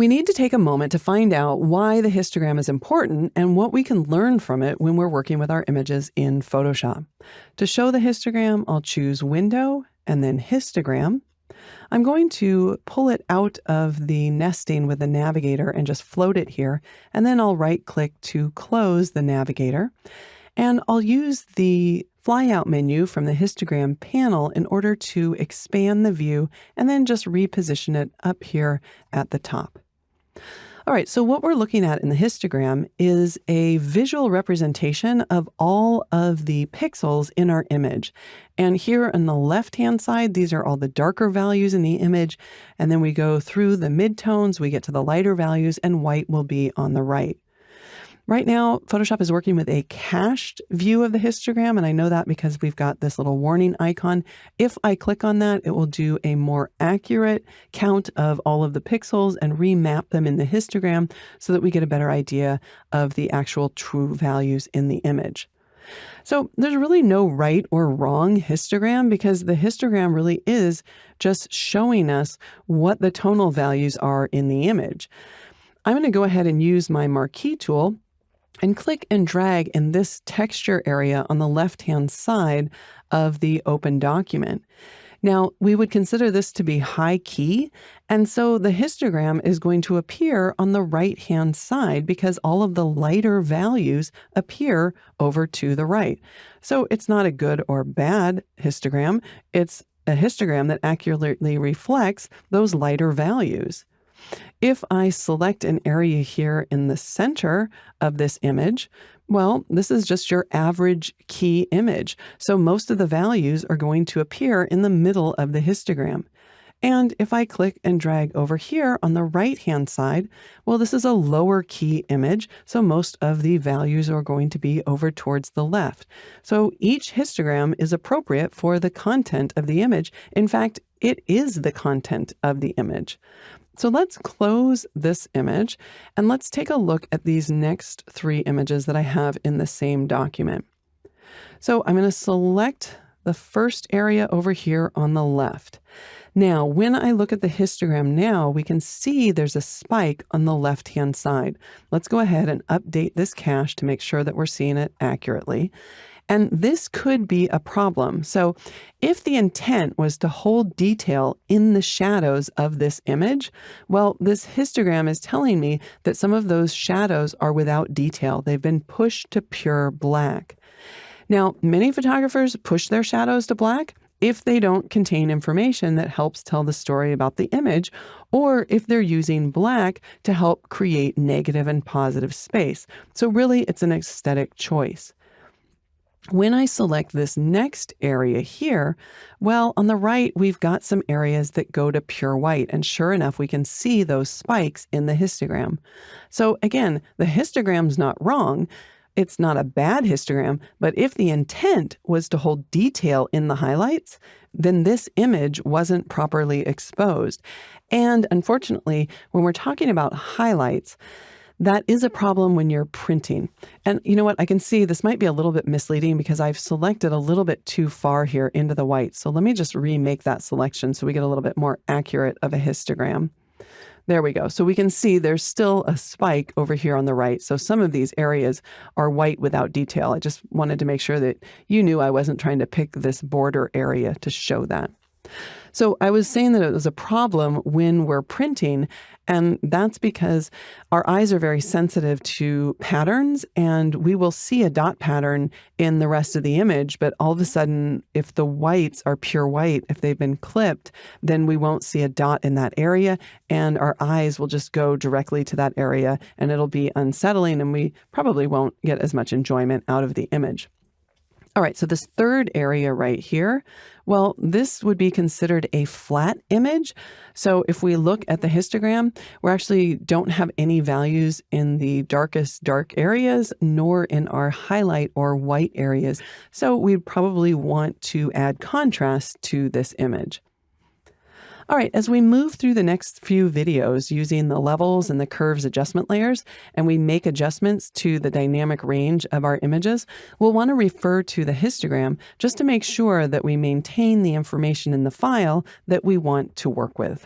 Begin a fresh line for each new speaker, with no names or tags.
We need to take a moment to find out why the histogram is important and what we can learn from it when we're working with our images in Photoshop. To show the histogram, I'll choose Window and then Histogram. I'm going to pull it out of the nesting with the navigator and just float it here, and then I'll right-click to close the navigator. And I'll use the flyout menu from the histogram panel in order to expand the view and then just reposition it up here at the top. All right, so what we're looking at in the histogram is a visual representation of all of the pixels in our image. And here on the left-hand side, these are all the darker values in the image. And then we go through the midtones, we get to the lighter values, and white will be on the right. Right now, Photoshop is working with a cached view of the histogram, and I know that because we've got this little warning icon. If I click on that, it will do a more accurate count of all of the pixels and remap them in the histogram so that we get a better idea of the actual true values in the image. So there's really no right or wrong histogram because the histogram really is just showing us what the tonal values are in the image. I'm going to go ahead and use my marquee tool and click and drag in this texture area on the left-hand side of the open document. Now, we would consider this to be high key, and so the histogram is going to appear on the right-hand side because all of the lighter values appear over to the right. So it's not a good or bad histogram. It's a histogram that accurately reflects those lighter values. If I select an area here in the center of this image, well, this is just your average key image. So most of the values are going to appear in the middle of the histogram. And if I click and drag over here on the right-hand side, well, this is a lower key image. So most of the values are going to be over towards the left. So each histogram is appropriate for the content of the image. In fact, it is the content of the image. So let's close this image and let's take a look at these next three images that I have in the same document. So I'm going to select the first area over here on the left. Now, when I look at the histogram now, we can see there's a spike on the left-hand side. Let's go ahead and update this cache to make sure that we're seeing it accurately. And this could be a problem. So if the intent was to hold detail in the shadows of this image, well, this histogram is telling me that some of those shadows are without detail. They've been pushed to pure black. Now, many photographers push their shadows to black if they don't contain information that helps tell the story about the image, or if they're using black to help create negative and positive space. So really, it's an aesthetic choice. When I select this next area here, well, on the right, we've got some areas that go to pure white. And sure enough, we can see those spikes in the histogram. So again, the histogram's not wrong. It's not a bad histogram, but if the intent was to hold detail in the highlights, then this image wasn't properly exposed. And unfortunately, when we're talking about highlights, that is a problem when you're printing. And you know what? I can see this might be a little bit misleading because I've selected a little bit too far here into the white. So let me just remake that selection so we get a little bit more accurate of a histogram. There we go. So we can see there's still a spike over here on the right. So some of these areas are white without detail. I just wanted to make sure that you knew I wasn't trying to pick this border area to show that. So I was saying that it was a problem when we're printing, and that's because our eyes are very sensitive to patterns, and we will see a dot pattern in the rest of the image, but all of a sudden, if the whites are pure white, if they've been clipped, then we won't see a dot in that area, and our eyes will just go directly to that area, and it'll be unsettling, and we probably won't get as much enjoyment out of the image. All right, so this third area right here, well, this would be considered a flat image. So if we look at the histogram, we actually don't have any values in the darkest dark areas, nor in our highlight or white areas. So we'd probably want to add contrast to this image. All right, as we move through the next few videos using the levels and the curves adjustment layers, and we make adjustments to the dynamic range of our images, we'll want to refer to the histogram just to make sure that we maintain the information in the file that we want to work with.